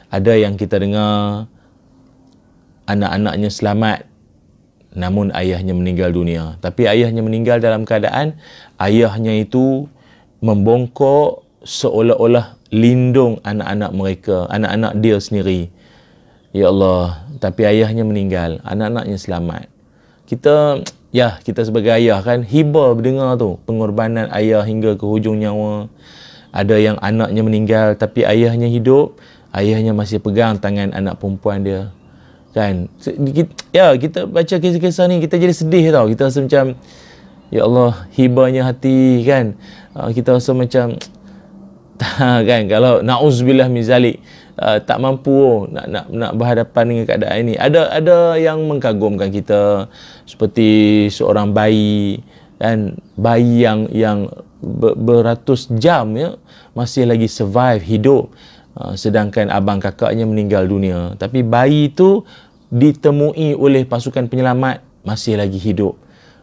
Ada yang kita dengar anak-anaknya selamat, namun ayahnya meninggal dunia. Tapi ayahnya meninggal dalam keadaan ayahnya itu membongkok seolah-olah lindung anak-anak mereka, anak-anak dia sendiri. Ya Allah, tapi ayahnya meninggal, anak-anaknya selamat. Kita sebagai ayah kan hiba mendengar tu pengorbanan ayah hingga ke hujung nyawa. Ada yang anaknya meninggal tapi ayahnya hidup, ayahnya masih pegang tangan anak perempuan dia. Kan? Kita baca kisah-kisah ni kita jadi sedih tau. Kita rasa macam ya Allah, hibanya hati kan. Kita rasa macam kan, kalau na'udzubillah min zalik, tak mampu nak berhadapan dengan keadaan ini. Ada yang mengagumkan kita seperti seorang bayi kan, bayi yang beratus jam ya masih lagi survive, hidup, sedangkan abang kakaknya meninggal dunia. Tapi bayi itu ditemui oleh pasukan penyelamat masih lagi hidup.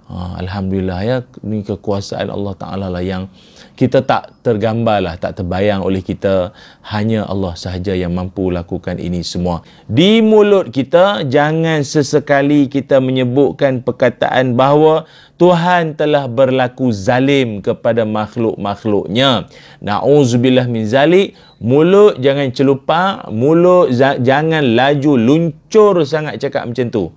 Alhamdulillah ya, ini kekuasaan Allah Ta'ala lah yang kita tak tergambar lah, tak terbayang oleh kita. Hanya Allah sahaja yang mampu lakukan ini semua. Di mulut kita jangan sesekali kita menyebutkan perkataan bahawa Tuhan telah berlaku zalim kepada makhluk-makhluknya. Na'udzubillah min zalik. Mulut jangan celupak, mulut jangan laju luncur sangat cakap macam tu.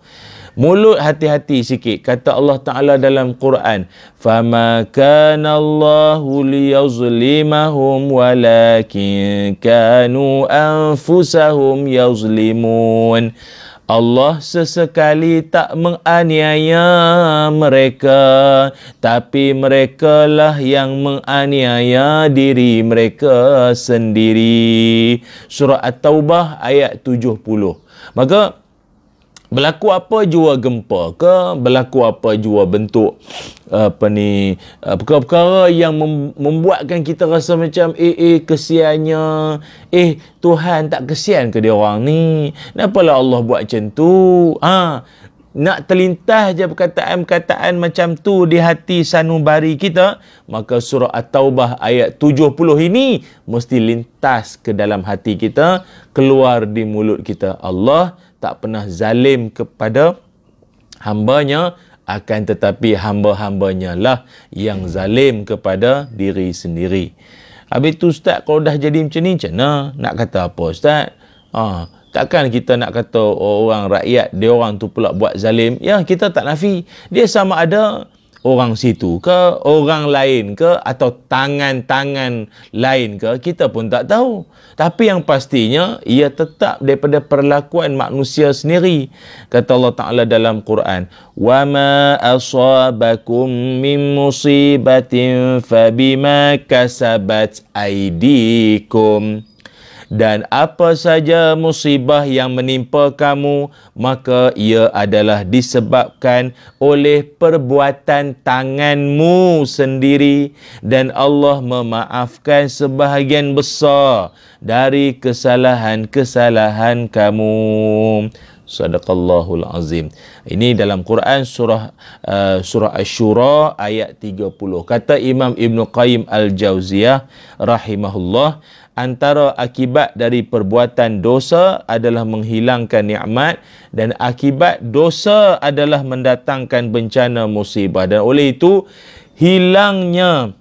Mulut hati-hati sikit. Kata Allah Ta'ala dalam Quran, فَمَا كَانَ اللَّهُ لِيَظْلِمَهُمْ وَلَكِنْ كَانُوا أَنفُسَهُمْ يَظْلِمُونَ. Allah sesekali tak menganiaya mereka, tapi merekalah yang menganiaya diri mereka sendiri. Surah At-Taubah ayat 70. Maka berlaku apa jua gempa ke, berlaku apa jua bentuk perkara-perkara yang membuatkan kita rasa macam kesiannya, Tuhan tak kesian ke dia orang ni, kenapalah Allah buat macam tu. Nak terlintas je perkataan-perkataan macam tu di hati sanubari kita, maka surah At-Taubah ayat 70 ini mesti lintas ke dalam hati kita, keluar di mulut kita. Allah tak pernah zalim kepada hambanya, akan tetapi hamba-hambanya lah yang zalim kepada diri sendiri. Habis tu Ustaz, kalau dah jadi macam ni, macam mana? Nak kata apa Ustaz? Takkan kita nak kata orang rakyat, dia orang tu pula buat zalim? Ya, kita tak nafi. Dia sama ada orang situ ke, orang lain ke, atau tangan-tangan lain ke, kita pun tak tahu. Tapi yang pastinya, ia tetap daripada perlakuan manusia sendiri. Kata Allah Ta'ala dalam Quran, وَمَا أَصَابَكُم مِّن مُّصِيبَةٍ فَبِمَا كَسَبَتْ أَيْدِيكُمْ. Dan apa saja musibah yang menimpa kamu, maka ia adalah disebabkan oleh perbuatan tanganmu sendiri, dan Allah memaafkan sebahagian besar dari kesalahan-kesalahan kamu. Sadaqallahul azim. Ini dalam Quran surah Asy-Syura ayat 30. Kata Imam Ibn Qayyim Al-Jauziyah rahimahullah, antara akibat dari perbuatan dosa adalah menghilangkan nikmat, dan akibat dosa adalah mendatangkan bencana musibah. Dan oleh itu, hilangnya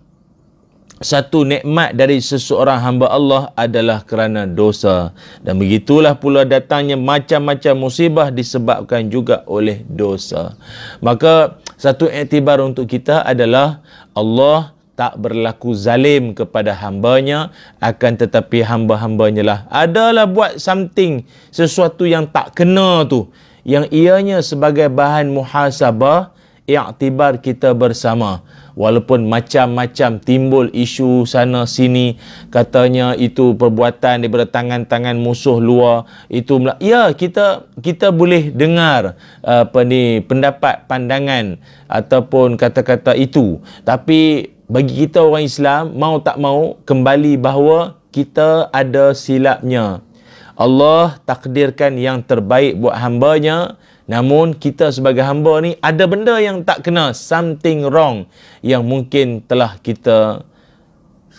satu nikmat dari seseorang hamba Allah adalah kerana dosa. Dan begitulah pula datangnya macam-macam musibah disebabkan juga oleh dosa. Maka satu iktibar untuk kita adalah Allah tak berlaku zalim kepada hambanya, akan tetapi hamba-hambanya lah adalah buat something, sesuatu yang tak kena tu, yang ianya sebagai bahan muhasabah, iktibar kita bersama. Walaupun macam-macam timbul isu sana sini, katanya itu perbuatan daripada tangan-tangan musuh luar, itu ya, kita boleh dengar pendapat, pandangan ataupun kata-kata itu. Tapi bagi kita orang Islam, mau tak mau, kembali bahawa kita ada silapnya. Allah takdirkan yang terbaik buat hambanya, namun kita sebagai hamba ni ada benda yang tak kena, something wrong yang mungkin telah kita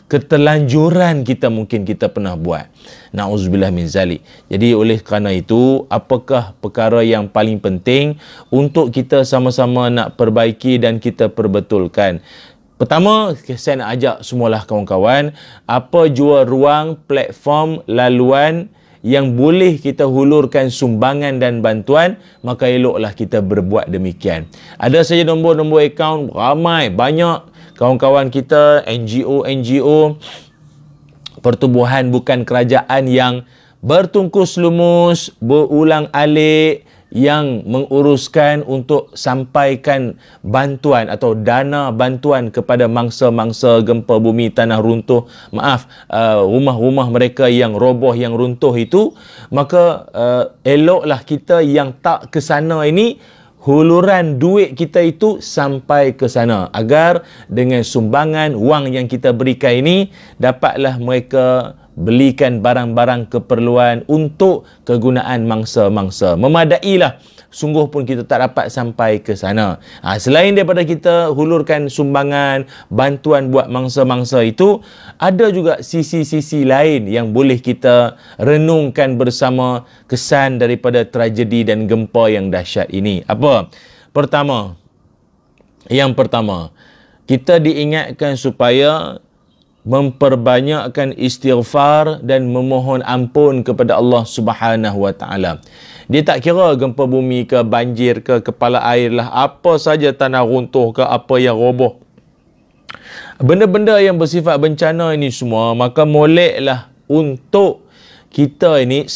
keterlanjuran kita mungkin kita pernah buat. Na'udzubillah min zalik. Jadi oleh kerana itu, apakah perkara yang paling penting untuk kita sama-sama nak perbaiki dan kita perbetulkan? Pertama, saya nak ajak semualah kawan-kawan, apa jua ruang, platform, laluan yang boleh kita hulurkan sumbangan dan bantuan, maka eloklah kita berbuat demikian. Ada saja nombor-nombor akaun, ramai, banyak kawan-kawan kita, NGO, pertubuhan bukan kerajaan yang bertungkus lumus, berulang alik, yang menguruskan untuk sampaikan bantuan atau dana bantuan kepada mangsa-mangsa gempa bumi, tanah runtuh, rumah-rumah mereka yang roboh, yang runtuh itu. Maka eloklah kita yang tak ke sana ini, huluran duit kita itu sampai ke sana, agar dengan sumbangan wang yang kita berikan ini dapatlah mereka belikan barang-barang keperluan untuk kegunaan mangsa-mangsa. Memadailah, sungguh pun kita tak dapat sampai ke sana. Selain daripada kita hulurkan sumbangan, bantuan buat mangsa-mangsa itu, ada juga sisi-sisi lain yang boleh kita renungkan bersama kesan daripada tragedi dan gempa yang dahsyat ini. Apa? Yang pertama, kita diingatkan supaya memperbanyakkan istighfar dan memohon ampun kepada Allah Subhanahu wa taala. Dia tak kira gempa bumi ke, banjir ke, kepala air lah, apa saja, tanah runtuh ke, apa yang roboh, benda-benda yang bersifat bencana ini semua, maka moleklah untuk kita ini,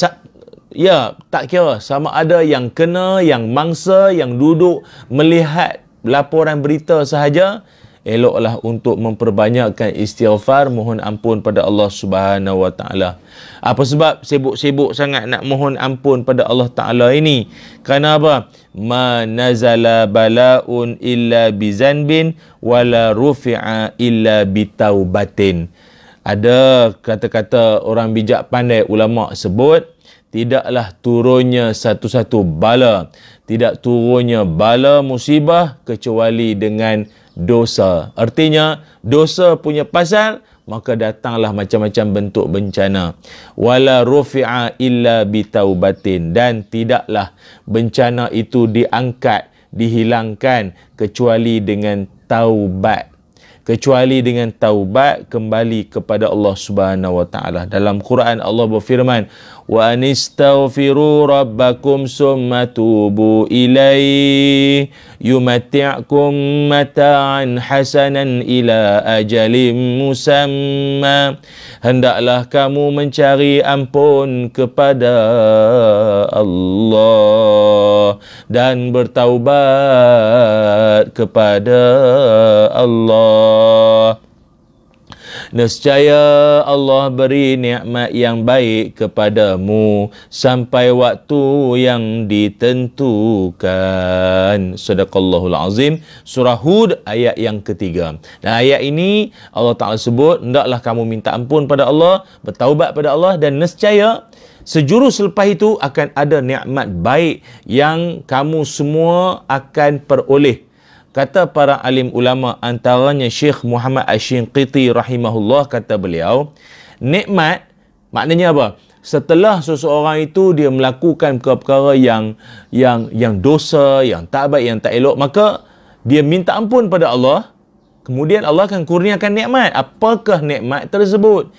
ya, tak kira sama ada yang kena, yang mangsa, yang duduk melihat laporan berita sahaja, eloklah untuk memperbanyakkan istighfar, mohon ampun pada Allah Subhanahu wa taala. Apa sebab sibuk-sibuk sangat nak mohon ampun pada Allah Taala ini? Kerana apa? Ma nazala balaun illa bizanbin wala rufi'a illa bitaubatin. Ada kata-kata orang bijak pandai, ulama sebut, tidaklah turunnya satu-satu bala, tidak turunnya bala musibah kecuali dengan dosa. Artinya, dosa punya pasal, maka datanglah macam-macam bentuk bencana. Wala rufi'a illa bitaubatin. Dan tidaklah bencana itu diangkat, dihilangkan kecuali dengan taubat. Kecuali dengan taubat, kembali kepada Allah Subhanahu wa taala. Dalam Quran Allah berfirman, wa anistaghfiru rabbakum summa tubu ilaihi yumatti'kum mata'an hasanan ila ajalin musamma. Hendaklah kamu mencari ampun kepada Allah dan bertaubat kepada Allah. Nescaya Allah beri nikmat yang baik kepadamu sampai waktu yang ditentukan. Sadaqallahul Azim. Surah Hud ayat yang ketiga. Dan ayat ini Allah Ta'ala sebut, hendaklah kamu minta ampun pada Allah, bertaubat pada Allah, dan nescaya sejurus selepas itu akan ada nikmat baik yang kamu semua akan peroleh. Kata para alim ulama, antaranya Syekh Muhammad Asy-Shinqiti rahimahullah, kata beliau, nikmat maknanya apa? Setelah seseorang itu dia melakukan perkara yang dosa, yang tak baik, yang tak elok, maka dia minta ampun pada Allah, kemudian Allah akan kurniakan nikmat. Apakah nikmat tersebut?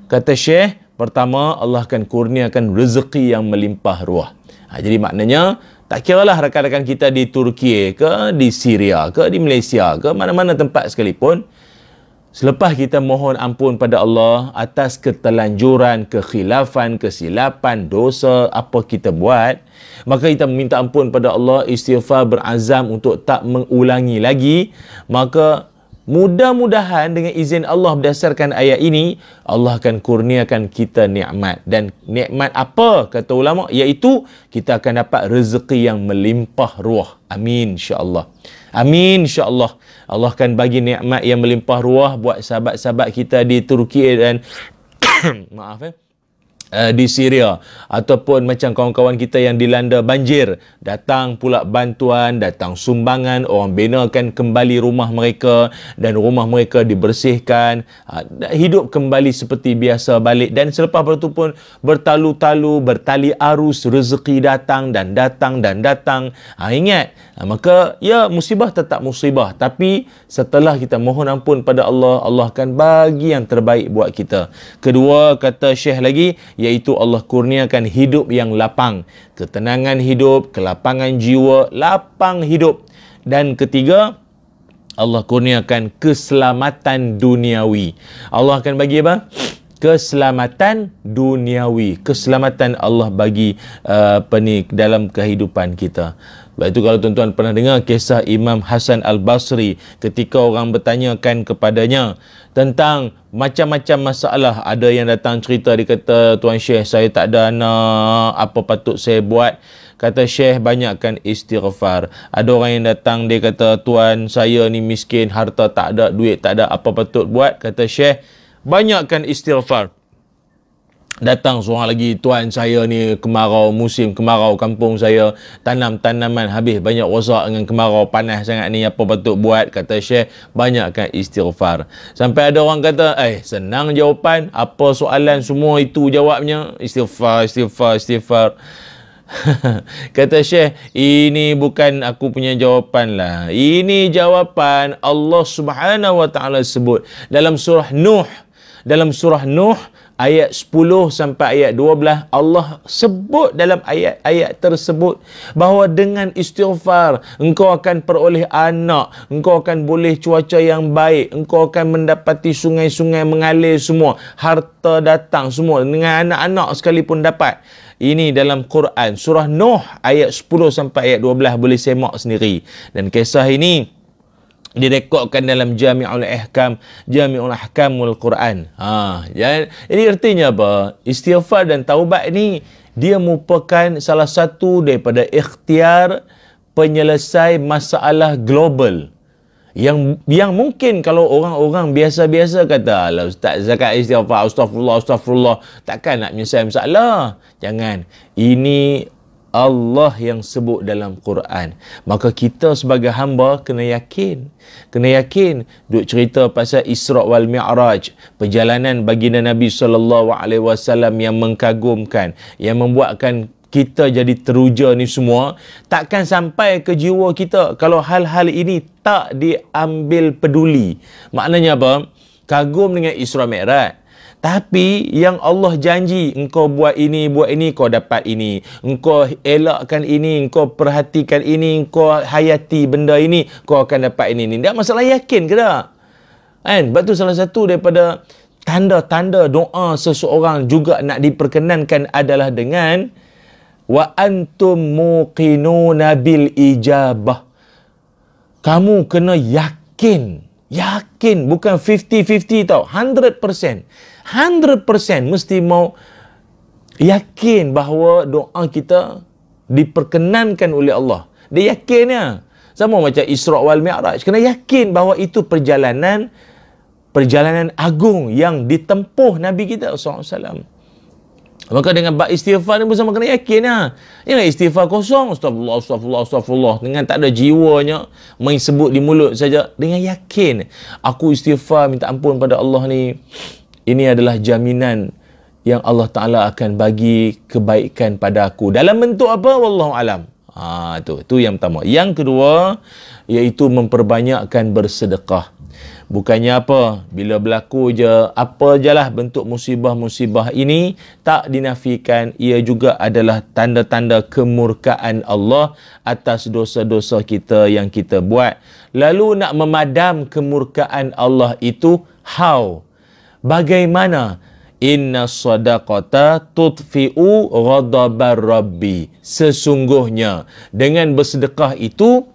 Kata Syekh, pertama, Allah akan kurniakan rezeki yang melimpah ruah. Jadi maknanya, tak kiralah rakan-rakan kita di Turki ke, di Syria ke, di Malaysia ke, mana-mana tempat sekalipun, selepas kita mohon ampun pada Allah atas keterlanjuran, kekhilafan, kesilapan, dosa, apa kita buat, maka kita meminta ampun pada Allah, istighfar, berazam untuk tak mengulangi lagi, maka mudah-mudahan dengan izin Allah berdasarkan ayat ini, Allah akan kurniakan kita nikmat. Dan nikmat apa? Kata ulama, iaitu kita akan dapat rezeki yang melimpah ruah. Amin insya-Allah. Amin insya-Allah. Allah akan bagi nikmat yang melimpah ruah buat sahabat-sahabat kita di Turki dan di Syria, ataupun macam kawan-kawan kita yang dilanda banjir, datang pula bantuan, datang sumbangan, orang benakan kembali rumah mereka dan rumah mereka dibersihkan, hidup kembali seperti biasa balik, dan selepas itu pun bertalu-talu, bertali arus, rezeki datang dan datang dan datang. Ingat, maka ya, musibah tetap musibah, tapi setelah kita mohon ampun pada Allah, Allah akan bagi yang terbaik buat kita. Kedua, kata Syekh lagi, iaitu Allah kurniakan hidup yang lapang, ketenangan hidup, kelapangan jiwa, lapang hidup. Dan ketiga, Allah kurniakan keselamatan duniawi. Allah akan bagi apa? Keselamatan duniawi. Keselamatan Allah bagi dalam kehidupan kita. Sebab itu kalau tuan-tuan pernah dengar kisah Imam Hasan Al-Basri ketika orang bertanyakan kepadanya tentang macam-macam masalah. Ada yang datang cerita, dia kata, Tuan Syekh, saya tak ada anak, apa patut saya buat? Kata Syekh, banyakkan istighfar. Ada orang yang datang, dia kata, Tuan, saya ni miskin, harta tak ada, duit tak ada, apa patut buat? Kata Syekh, banyakkan istighfar. Datang seorang lagi, Tuan, saya ni kemarau, musim kemarau kampung saya, tanam tanaman habis, banyak rosak dengan kemarau, panas sangat ni, apa patut buat? Kata Syekh, banyakkan istighfar. Sampai ada orang kata, senang jawapan, apa soalan semua itu jawabnya, istighfar, istighfar, istighfar. Kata Syekh, ini bukan aku punya jawapan lah, ini jawapan Allah Subhanahu wa Ta'ala sebut dalam surah Nuh. Dalam surah Nuh ayat 10 sampai ayat 12, Allah sebut dalam ayat-ayat tersebut bahawa dengan istighfar engkau akan peroleh anak, engkau akan boleh cuaca yang baik, engkau akan mendapati sungai-sungai mengalir semua, harta datang semua, dengan anak-anak sekalipun dapat. Ini dalam Quran surah Nuh ayat 10 sampai ayat 12, boleh semak sendiri. Dan kisah ini direkodkan dalam Jami'ul Ahkamul Quran. Jadi artinya apa? Istighfar dan taubat ni dia merupakan salah satu daripada ikhtiar penyelesai masalah global. Yang mungkin kalau orang-orang biasa-biasa kata, alah ustaz, zakat istighfar, astagfirullah, takkan nak menyelesaikan masalah. Jangan. Ini Allah yang sebut dalam Quran. Maka kita sebagai hamba kena yakin. Duk cerita pasal Isra wal Mi'raj, perjalanan baginda Nabi SAW yang mengkagumkan, yang membuatkan kita jadi teruja ni semua, takkan sampai ke jiwa kita kalau hal-hal ini tak diambil peduli. Maknanya apa? Kagum dengan Isra Mi'raj, tapi yang Allah janji, engkau buat ini, kau dapat ini. Engkau elakkan ini, engkau perhatikan ini, engkau hayati benda ini, kau akan dapat ini. Tak masalah yakin ke tak? Sebab tu salah satu daripada tanda-tanda doa seseorang juga nak diperkenankan adalah dengan wa antum muqinuna bil ijabah. Kamu kena yakin, bukan 50-50 tau, 100%. 100% mesti mau yakin bahawa doa kita diperkenankan oleh Allah. Dia yakinnya. Sama macam Isra wal Mi'raj. Kena yakin bahawa itu perjalanan agung yang ditempuh Nabi kita SAW. Maka dengan bab istighfar ni bersama kena yakin lah. Jangan istighfar kosong, astagfirullah, dengan tak ada jiwanya, main sebut di mulut saja. Dengan yakin, aku istighfar, minta ampun pada Allah ni, ini adalah jaminan yang Allah Ta'ala akan bagi kebaikan pada aku. Dalam bentuk apa? Wallahu alam. Itu yang pertama. Yang kedua, iaitu memperbanyakkan bersedekah. Bukannya apa? Bila berlaku je, apa je lah bentuk musibah-musibah ini, tak dinafikan, ia juga adalah tanda-tanda kemurkaan Allah atas dosa-dosa kita yang kita buat. Lalu nak memadam kemurkaan Allah itu, how? Bagaimana? Inna sadaqata tudfi'u ghadabar rabbi. Sesungguhnya dengan bersedekah itu,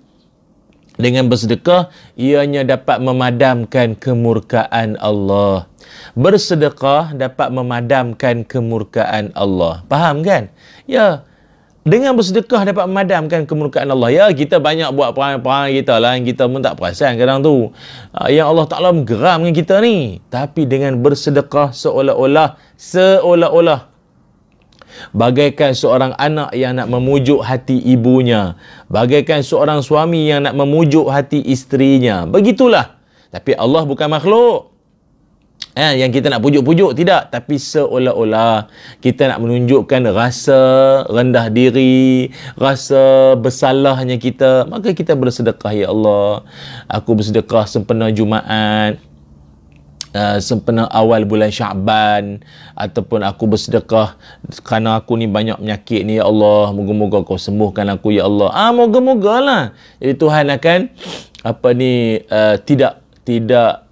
ianya dapat memadamkan kemurkaan Allah. Bersedekah dapat memadamkan kemurkaan Allah. Faham kan? Ya. Dengan bersedekah dapat memadamkan kemurkaan Allah. Ya, kita banyak buat perangai-perangai kita lah, yang kita pun tak perasan kadang tu. Yang Allah Ta'ala menggeram dengan kita ni. Tapi dengan bersedekah seolah-olah bagaikan seorang anak yang nak memujuk hati ibunya, bagaikan seorang suami yang nak memujuk hati isterinya. Begitulah. Tapi Allah bukan makhluk yang kita nak pujuk-pujuk, tidak. Tapi seolah-olah kita nak menunjukkan rasa rendah diri, rasa bersalahnya kita, maka kita bersedekah. Ya Allah, aku bersedekah sempena Jumaat, sempena awal bulan Syaban, ataupun aku bersedekah kerana aku ni banyak penyakit ni, ya Allah, moga-moga kau sembuhkan aku, ya Allah. Moga-mogalah. Jadi Tuhan akan tidak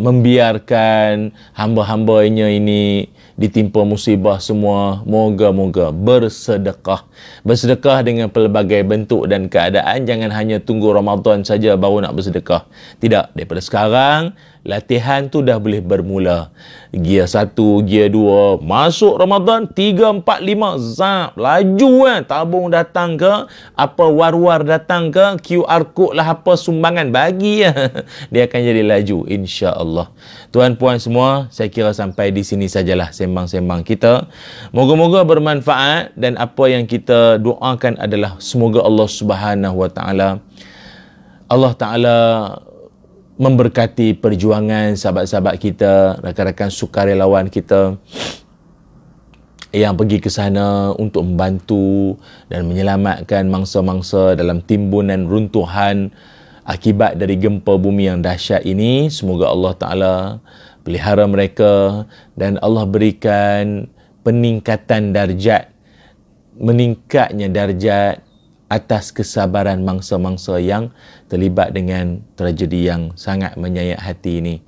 membiarkan hamba-hambanya ini ditimpa musibah semua. Moga-moga bersedekah dengan pelbagai bentuk dan keadaan. Jangan hanya tunggu Ramadan saja baru nak bersedekah. Tidak, daripada sekarang latihan tu dah boleh bermula. Gear 1, gear 2, masuk Ramadan 3, 4, 5, zap, laju kan. Tabung datang ke, apa war-war datang ke, QR code lah, apa sumbangan bagi ya. Dia akan jadi laju, insya-Allah. Tuan puan semua, saya kira sampai di sini sajalah sembang-sembang kita. Moga-moga bermanfaat, dan apa yang kita doakan adalah semoga Allah Subhanahu Wa Taala memberkati perjuangan sahabat-sahabat kita, rakan-rakan sukarelawan kita yang pergi ke sana untuk membantu dan menyelamatkan mangsa-mangsa dalam timbunan runtuhan akibat dari gempa bumi yang dahsyat ini. Semoga Allah Ta'ala pelihara mereka dan Allah berikan peningkatan darjat, meningkatnya darjat atas kesabaran mangsa-mangsa yang terlibat dengan tragedi yang sangat menyayat hati ini.